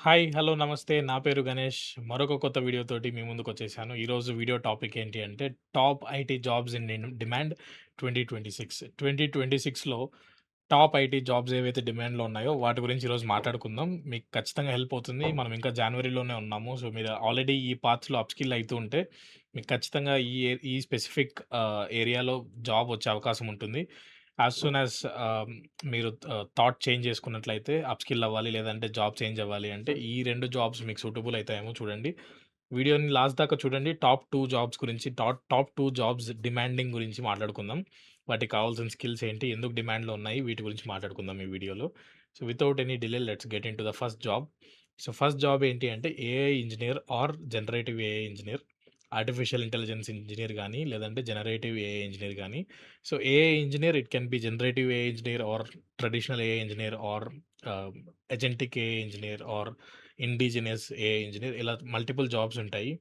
Hi. Hello. నమస్తే. నా పేరు గణేష్. మరొక కొత్త వీడియోతోటి మీ ముందుకొచ్చేసాను. ఈరోజు వీడియో టాపిక్ ఏంటి అంటే top IT jobs in demand 2026. 2026లో టాప్ ఐటీ జాబ్స్ ఏవైతే డిమాండ్‌లో ఉన్నాయో వాటి గురించి ఈరోజు మాట్లాడుకుందాం. మీకు ఖచ్చితంగా హెల్ప్ అవుతుంది. మనం ఇంకా జనవరిలోనే ఉన్నాము. సో, మీరు ఆల్రెడీ ఈ పాత్‌లో అప్‌స్కిల్ అయితూ ఉంటే మీకు ఖచ్చితంగా ఈ స్పెసిఫిక్ ఏరియాలో జాబ్ వచ్చే అవకాశం ఉంటుంది. యాస్ సూన్ యాస్ మీరు థాట్ చేంజ్ చేసుకున్నట్లయితే అప్‌స్కిల్ అవ్వాలి. లేదంటే జాబ్ చేంజ్ అవ్వాలి అంటే ఈ 2 జాబ్స్ మీకు సూటబుల్ అయితాయేమో చూడండి. వీడియోని లాస్ట్ దాకా చూడండి. టాప్ 2 జాబ్స్ గురించి టాప్ 2 జాబ్స్ డిమాండింగ్ గురించి మాట్లాడుకుందాం. వాటికి కావాల్సిన స్కిల్స్ ఏంటి? ఎందుకు డిమాండ్‌లో ఉన్నాయి? వీటి గురించి మాట్లాడుకుందాం ఈ వీడియోలో. So, without any delay let's get into the first job. So, first job ఏంటి అంటే AI engineer or generative AI engineer. Artificial intelligence engineer గాని, లేదంటే జనరేటివ్ ఏఐ ఇంజినీర్ గాని. So, AI engineer it can be generative AI engineer or traditional AI engineer or ah, agentic AI engineer or indigenous AI engineer ఇలా multiple jobs ఉంటాయి.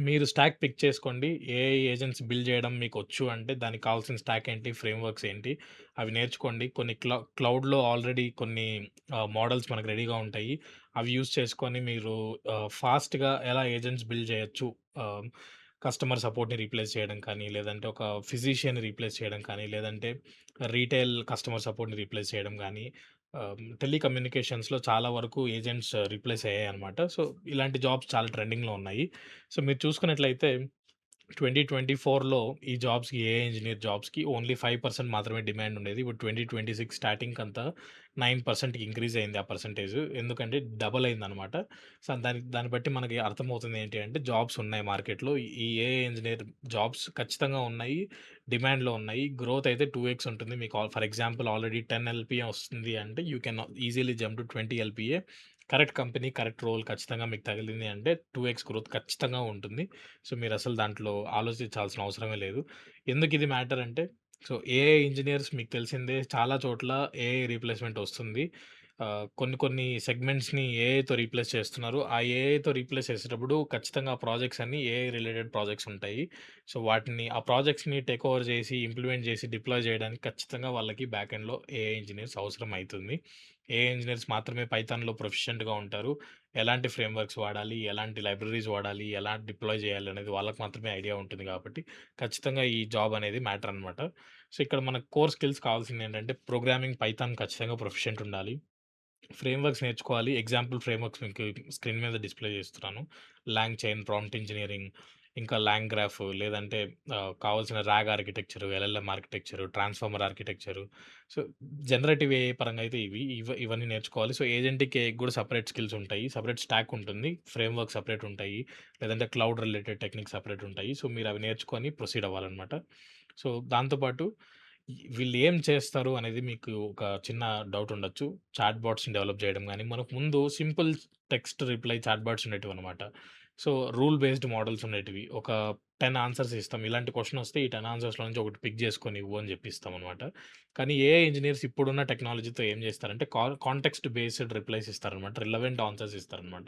మీరు stack pick చేసుకోండి. AI agents build చేయడం మీకొచ్చు అంటే దానికి కావాల్సిన స్టాక్ ఏంటి? ఫ్రేమ్‌వర్క్స్ ఏంటి? అవి నేర్చుకోండి. కొన్ని క్లౌడ్‌లో ఆల్రెడీ కొన్ని మోడల్స్ మనకు రెడీగా ఉంటాయి. అవి యూజ్ చేసుకొని మీరు ఫాస్ట్‌గా ఎలా ఏజెంట్స్ బిల్డ్ చేయొచ్చు. ఆహ్, కస్టమర్ సపోర్ట్‌ని రీప్లేస్ చేయడం కానీ, లేదంటే ఒక ఫిజిషియన్‌ని రీప్లేస్ చేయడం కానీ, లేదంటే రీటైల్ కస్టమర్ సపోర్ట్‌ని రీప్లేస్ చేయడం గానీ, టెలికమ్యూనికేషన్స్‌లో చాలా వరకు ఏజెంట్స్ రీప్లేస్ అయ్యాయన్నమాట. సో, ఇలాంటి జాబ్స్ చాలా ట్రెండింగ్‌లో ఉన్నాయి. సో, మీరు చూసుకున్నట్లయితే 2024లో ఈ జాబ్స్‌కి ఏఐ ఇంజినీర్ జాబ్స్‌కి ఓన్లీ 5% మాత్రమే డిమాండ్ ఉండేది. ఇప్పుడు 2026 స్టార్టింగ్‌కంతా 9%కి ఇంక్రీజ్ అయింది ఆ పర్సెంటేజ్. ఎందుకంటే డబుల్ అయిందనమాట. సో, దాన్ని బట్టి మనకి అర్థమవుతుంది ఏంటి అంటే జాబ్స్ ఉన్నాయి మార్కెట్‌లో. ఈ ఏఐ ఇంజినీర్ జాబ్స్ ఖచ్చితంగా ఉన్నాయి. డిమాండ్‌లో ఉన్నాయి. గ్రోత్ అయితే 2x ఉంటుంది. మీకు ఫర్ ఎగ్జాంపుల్ ఆల్రెడీ 10 ఎల్‌పీఏ వస్తుంది అంటే you can easily jump to 20 LPA. Correct company, correct role ఖచ్చితంగా మీకు తగిలింది అంటే 2x గ్రోత్ ఖచ్చితంగా ఉంటుంది. సో, మీరసలు దాంట్లో ఆలోచించాల్సిన అవసరమే లేదు. ఎందుకిది మ్యాటర్ అంటే, సో, ఏఐ ఇంజినీర్స్ మీకు తెలిసిందే చాలా చోట్ల ఏఐ రీప్లేస్‌మెంట్ ఒస్తుంది. కొన్ని కొన్ని సెగ్మెంట్స్‌ని ఏఐతో రీప్లేస్ చేస్తున్నారు. ఆ ఏఐతో రీప్లేస్ చేసేటప్పుడు ఖచ్చితంగా ఆ ప్రాజెక్ట్స్ అన్నీ ఏఐ రిలేటెడ్ ప్రాజెక్ట్స్ ఉంటాయి. సో, ఆ ప్రాజెక్ట్స్‌ని టేక్ ఓవర్ చేసి, ఇంప్లిమెంట్ చేసి, డిప్లాయ్ చేయడానికి ఖచ్చితంగా వాళ్ళకి బ్యాక్ ఎండ్‌లో ఏఐ ఇంజినీర్స్ అవసరం అయితుంది. ఏఐ ఇంజినీర్స్ మాత్రమే పైథాన్‌లో ప్రొఫిషియంట్‌గా ఉంటారు. ఎలాంటి ఫ్రేమ్‌వర్క్స్ వాడాలి, ఎలాంటి లైబ్రరీస్ వాడాలి, ఎలా డిప్లాయ్ చేయాలి అనేది వాళ్ళకి మాత్రమే ఐడియా ఉంటుంది కాబట్టి, ఖచ్చితంగా ఈ జాబ్ అనేది మ్యాటర్ అనమాట. సో, ఇక్కడ మనకు కోర్ స్కిల్స్ కావాల్సిందేంటంటే, ప్రోగ్రామింగ్ పైథాన్ ఖచ్చితంగా ప్రొఫిషియంట్ ఉండాలి. ఫ్రేమ్‌వర్క్స్ నేర్చుకోవాలి. ఎగ్జాంపుల్ ఫ్రేమ్‌వర్క్స్ మీకు స్క్రీన్ మీద డిస్‌ప్లే చేస్తున్నాను. లాంగ్ చైన్, ప్రాంప్ట్ ఇంజినీరింగ్, ఇంకా లాంగ్ గ్రాఫ్ లేదంటే కావాల్సిన RAG architecture, LLM architecture, transformer architecture. So, generative AI పరంగా అయితే ఇవన్నీ నేర్చుకోవాలి. సో, ఏజెంటిక్ ఏఐకి కూడా సెపరేట్ స్కిల్స్ ఉంటాయి. సెపరేట్ స్టాక్ ఉంటుంది. ఫ్రేమ్‌వర్క్ సెపరేట్ ఉంటాయి. లేదంటే క్లౌడ్ రిలేటెడ్ టెక్నిక్స్ సెపరేట్ ఉంటాయి. సో, మీరు అవి నేర్చుకొని ప్రొసీడ్ అవ్వాలన్నమాట. సో, దాంతో పాటు వీళ్ళు ఏం చేస్తారు అనేది మీకు ఒక చిన్న డౌట్ ఉండొచ్చు. చాట్ బాట్స్‌ని డెవలప్ చేయడం గాని, మనకు ముందు simple text reply chat bots ఉండేటివన్నమాట. సో, రూల్ బేస్డ్ మోడల్స్ ఉండేటివి. ఒక 10 ఆన్సర్స్ ఇస్తాం. ఇలాంటి క్వెషన్ వస్తే ఈ 10 ఆన్సర్స్‌లో నుంచి ఒకటి పిక్ చేసుకొని ఇవ్వు అని చెప్పి ఇస్తామన్నమాట. కానీ ఏఐ ఇంజినీర్స్ ఇప్పుడున్న టెక్నాలజీతో ఏం చేస్తారంటే కాంటెక్స్ట్ బేస్డ్ రిప్లైస్ ఇస్తారన్నమాట. రిలవెంట్ ఆన్సర్స్ ఇస్తారన్నమాట.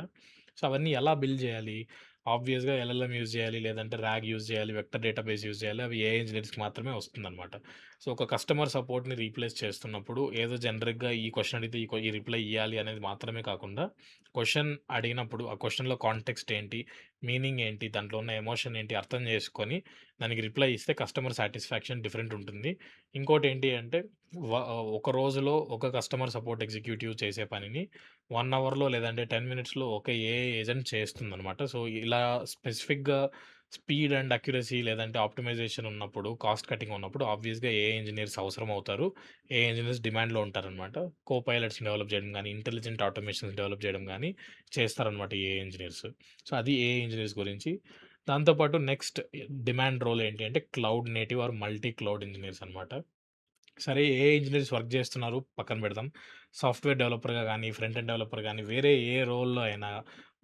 సో, అవన్నీ ఎలా బిల్డ్ చేయాలి? ఆబ్వియస్‌గా ఎల్ఎల్ఎం యూజ్ చేయాలి. లేదంటే రాగ్ యూజ్ చేయాలి. వెక్టర్ డేటాబేస్ యూజ్ చేయాలి. అవి ఏఐ ఇంజినీర్స్‌కి మాత్రమే వస్తుందన్నమాట. సో, ఒక కస్టమర్ సపోర్ట్‌ని రీప్లేస్ చేస్తున్నప్పుడు ఏదో జనరిక్‌గా ఈ క్వెషన్ అడిగితే ఈ రిప్లై ఇయ్యాలి అనేది మాత్రమే కాకుండా, క్వెషన్ అడిగినప్పుడు ఆ క్వెషన్‌లో కాంటెక్స్ట్ ఏంటి? మీనింగ్ ఏంటి? దాంట్లో ఉన్న ఎమోషన్ ఏంటి? అర్థం చేసుకొని దానికి రిప్లై ఇస్తే కస్టమర్ సాటిస్ఫాక్షన్ డిఫరెంట్ ఉంటుంది. ఇంకోటేంటి అంటే ఒక రోజులో ఒక కస్టమర్ సపోర్ట్ ఎగ్జిక్యూటివ్ చేసే పనిని 1 అవర్‌లో లేదంటే 10 మినిట్స్‌లో ఒక ఏఐ ఏజెంట్ చేస్తుందనమాట. సో, ఇలా స్పెసిఫిక్‌గా స్పీడ్ అండ్ అక్యురసీ లేదంటే ఆప్టిమైజేషన్ ఉన్నప్పుడు, కాస్ట్ కటింగ్ ఉన్నప్పుడు ఆబ్వియస్‌గా ఏఐ ఇంజినీర్స్ అవసరం అవుతారు. ఏఐ ఇంజినీర్స్ డిమాండ్‌లో ఉంటారనమాట. పైలట్స్‌ని డెవలప్ చేయడం గానీ, ఇంటెలిజెంట్ ఆటోమేషన్స్ డెవలప్ చేయడం గానీ చేస్తారనమాట ఏఐ ఇంజినీర్స్. సో, అది ఏఐ ఇంజినీర్స్ గురించి. దాంతో పాటు నెక్స్ట్ డిమాండ్ రోల్ ఏంటి అంటే cloud native or multi cloud engineers అనమాట. సరే ఏఐ ఇంజినీర్స్ వర్క్ చేస్తున్నారు పక్కన పెడదాం. సాఫ్ట్‌వేర్ డెవలపర్‌గా గానీ, ఫ్రంట్ ఎండ్ డెవలపర్ గానీ, వేరే ఏ రోల్‌లో అయినా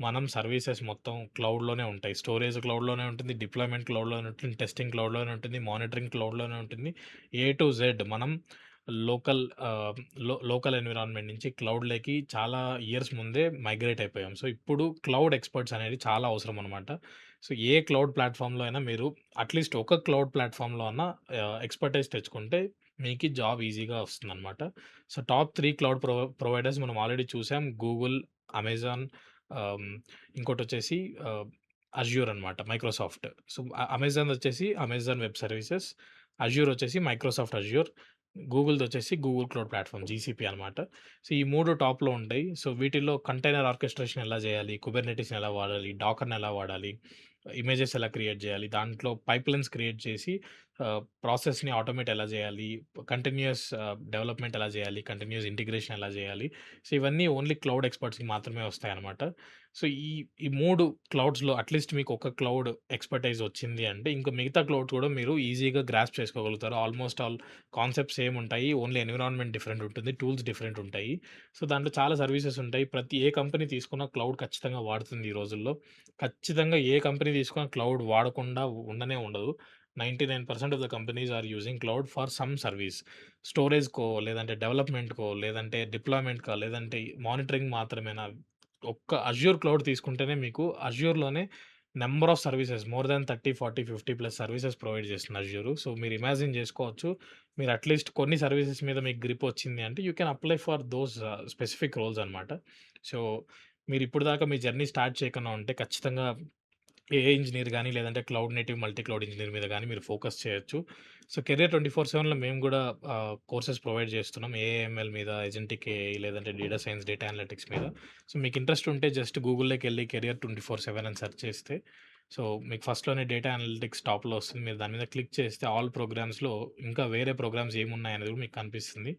మనం సర్వీసెస్ మొత్తం క్లౌడ్‌లోనే ఉంటాయి. స్టోరేజ్ క్లౌడ్‌లోనే ఉంటుంది. డిప్లాయ్‌మెంట్ క్లౌడ్‌లోనే ఉంటుంది. టెస్టింగ్ క్లౌడ్‌లోనే ఉంటుంది. మానిటరింగ్ క్లౌడ్‌లోనే ఉంటుంది. ఏ టు జెడ్ మనం లోకల్ ఆహ్, లోకల్ ఎన్విరాన్మెంట్ నుంచి క్లౌడ్‌లోకి చాలా ఇయర్స్ ముందే మైగ్రేట్ అయిపోయాం. సో, ఇప్పుడు క్లౌడ్ ఎక్స్‌పర్ట్స్ అనేది చాలా అవసరం అనమాట. సో, ఏ క్లౌడ్ ప్లాట్‌ఫార్మ్‌లో అయినా మీరు అట్‌లీస్ట్ ఒక క్లౌడ్ ప్లాట్‌ఫార్మ్‌లో అన్నా ఎక్స్‌పర్టైజ్ తెచ్చుకుంటే మీకి జాబ్ ఈజీగా వస్తుందనమాట. సో, టాప్ 3 క్లౌడ్ ప్రొవైడర్స్ మనం ఆల్రెడీ చూసాం. గూగుల్, అమెజాన్, ఆహ్, ఇంకోటొచ్చేసి ఆహ్, అజ్యూర్ అనమాట మైక్రోసాఫ్ట్. సో, అమెజాన్‌దొచ్చేసి అమెజాన్ వెబ్ సర్వీసెస్, అజ్యూర్ వచ్చేసి మైక్రోసాఫ్ట్ అజ్యూర్, గూగుల్‌దొచ్చేసి గూగుల్ క్లౌడ్ ప్లాట్‌ఫార్మ్ జీసీపీ అనమాట. సో, ఈ 3 టాప్‌లో ఉంటాయి. సో, వీటిల్లో కంటైనర్ ఆర్కెస్ట్రేషన్ ఎలా చేయాలి? కుబర్నెటిస్‌ని ఎలా వాడాలి? డాకర్‌ని ఎలా వాడాలి? ఇమేజెస్ ఎలా క్రియేట్ చేయాలి? దాంట్లో పైప్‌లైన్స్ క్రియేట్ చేసి ప్రాసెస్‌ని ఆటోమేట్ ఎలా చేయాలి? కంటిన్యూయస్ డెవలప్‌మెంట్ ఎలా చేయాలి? కంటిన్యూయస్ ఇంటిగ్రేషన్ ఎలా చేయాలి? సో, ఇవన్నీ ఓన్లీ క్లౌడ్ ఎక్స్‌పర్ట్స్‌కి మాత్రమే వస్తాయన్నమాట. సో, ఈ 3 క్లౌడ్స్‌లో అట్‌లీస్ట్ మీకు ఒక క్లౌడ్ ఎక్స్‌పర్టైజ్ వచ్చింది అంటే, ఇంక మిగతా క్లౌడ్స్ కూడా మీరు ఈజీగా గ్రాస్ప్ చేసుకోగలుగుతారు. ఆల్‌మోస్ట్ ఆల్ కాన్సెప్ట్స్ సేమ్ ఉంటాయి. ఓన్లీ ఎన్విరాన్మెంట్ డిఫరెంట్ ఉంటుంది. టూల్స్ డిఫరెంట్ ఉంటాయి. సో, దాంట్లో చాలా సర్వీసెస్ ఉంటాయి. ప్రతి ఏ కంపెనీ తీసుకున్నా క్లౌడ్ ఖచ్చితంగా వాడుతుంది ఈ రోజుల్లో. ఖచ్చితంగా ఏ కంపెనీ తీసుకున్నా క్లౌడ్ వాడకుండా ఉండనే ఉండదు. 99% of the companies are using cloud for some service. స్టోరేజ్‌కో, లేదంటే డెవలప్‌మెంట్‌కో, లేదంటే డిప్లాయ్‌మెంట్‌కా, లేదంటే మానిటరింగ్ మాత్రమేనా, ఒక్క అజ్యూర్ క్లౌడ్ తీసుకుంటేనే మీకు అజ్యూర్‌లోనే number of services more than 30, 40, 50 plus services provide చేస్తుంది అజ్యూర్. సో, మీరు ఇమాజిన్ చేసుకోవచ్చు. మీరు అట్‌లీస్ట్ కొన్ని సర్వీసెస్ మీద మీకు గ్రిప్ వచ్చింది అంటే you can apply for those specific roles అనమాట. సో, మీరు ఇప్పటిదాకా మీ జర్నీ స్టార్ట్ చేయకుండా ఉంటే ఖచ్చితంగా ఏఐ ఇంజినీర్ గాని, లేదంటే cloud native, multi cloud engineer మీద గాని మీరు ఫోకస్ చేయొచ్చు. సో, కెరియర్ 24/7లో మేము గూడా కోర్సెస్ ప్రొవైడ్ చేస్తున్నాం. ఏఐఎంఎల్ మీద, అజెంటిక్ ఏఐ, లేదంటే డేటా సైన్స్, డేటా అనలిటిక్స్ మీద. సో, మీకు ఇంట్రెస్ట్ ఉంటే జస్ట్ గూగుల్‌లోకెళ్ళి కెరియర్ 24/7 అని సెర్చ్ చేస్తే, సో, మీకు ఫస్ట్‌లోనే డేటా అనలిటిక్స్ టాప్‌లో వస్తుంది. మీరు దాని మీద క్లిక్ చేస్తే ఆల్ ప్రోగ్రామ్స్‌లో ఇంకా వేరే ప్రోగ్రామ్స్ ఏమున్నాయనేది కూడా మీకు కనిపిస్తుంది.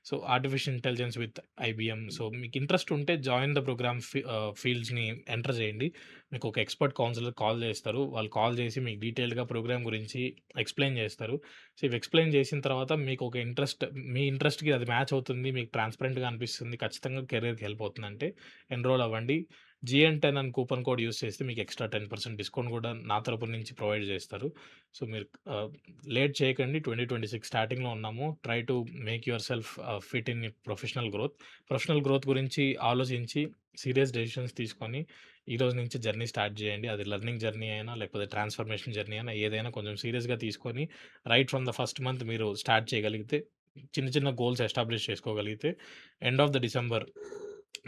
So, artificial intelligence with IBM. So, మీకు ఇంట్రెస్ట్ ఉంటే జాయిన్ ద ప్రోగ్రామ్ ఫీల్డ్స్‌ని ఎంటర్ చేయండి. మీకు ఒక ఎక్స్‌పర్ట్ కౌన్సిలర్ కాల్ చేస్తారు. వాళ్ళు కాల్ చేసి మీకు డీటెయిల్డ్‌గా ప్రోగ్రామ్ గురించి ఎక్స్‌ప్లెయిన్ చేస్తారు. సో, ఇవి ఎక్స్‌ప్లెయిన్ చేసిన తర్వాత మీకు ఒక మీ ఇంట్రెస్ట్‌కి అది మ్యాచ్ అవుతుంది. మీకు ట్రాన్స్‌పరెంట్‌గా అనిపిస్తుంది. ఖచ్చితంగా కెరియర్‌కి హెల్ప్ అవుతుందంటే ఎన్రోల్ అవ్వండి. జీఎన్10 అని కూపన్ కోడ్ యూజ్ చేస్తే మీకు ఎక్స్‌ట్రా 10% డిస్కౌంట్ కూడా నా తరపు నుంచి ప్రొవైడ్ చేస్తారు. సో, మీరు లేట్ చేయకండి. 2026 స్టార్టింగ్‌లో ఉన్నాము. Try to make your self fit in professional growth. Professional growth గురించి ఆలోచించి సీరియస్ డెసిషన్స్ తీసుకొని ఈ రోజు నుంచి జర్నీ స్టార్ట్ జేయండి. అది లెర్నింగ్ జర్నీ అయినా, లేకపోతే ట్రాన్స్‌ఫర్మేషన్ జర్నీ అయినా, ఏదైనా కొంచెం సీరియస్‌గా తీసుకొని right from the first month మీరు స్టార్ట్ చేయగలిగితే, చిన్న చిన్న గోల్స్ ఎస్టాబ్లిష్ చేసుకోగలిగితే, ఎండ్ ఆఫ్ ద డిసెంబర్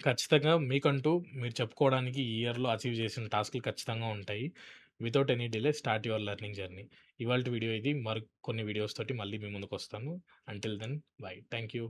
ఖచ్చితంగా మీకంటూ మీరు చెప్పుకోవడానికి ఈ ఇయర్‌లో అచీవ్ చేసిన టాస్క్‌లు ఖచ్చితంగా ఉంటాయి. Without any delay start your learning journey. ఇవాల్టి వీడియో ఇది. మరికొన్ని వీడియోస్ తోటి మళ్ళీ మీ ముందుకొస్తాను. Until then bye. Thank you.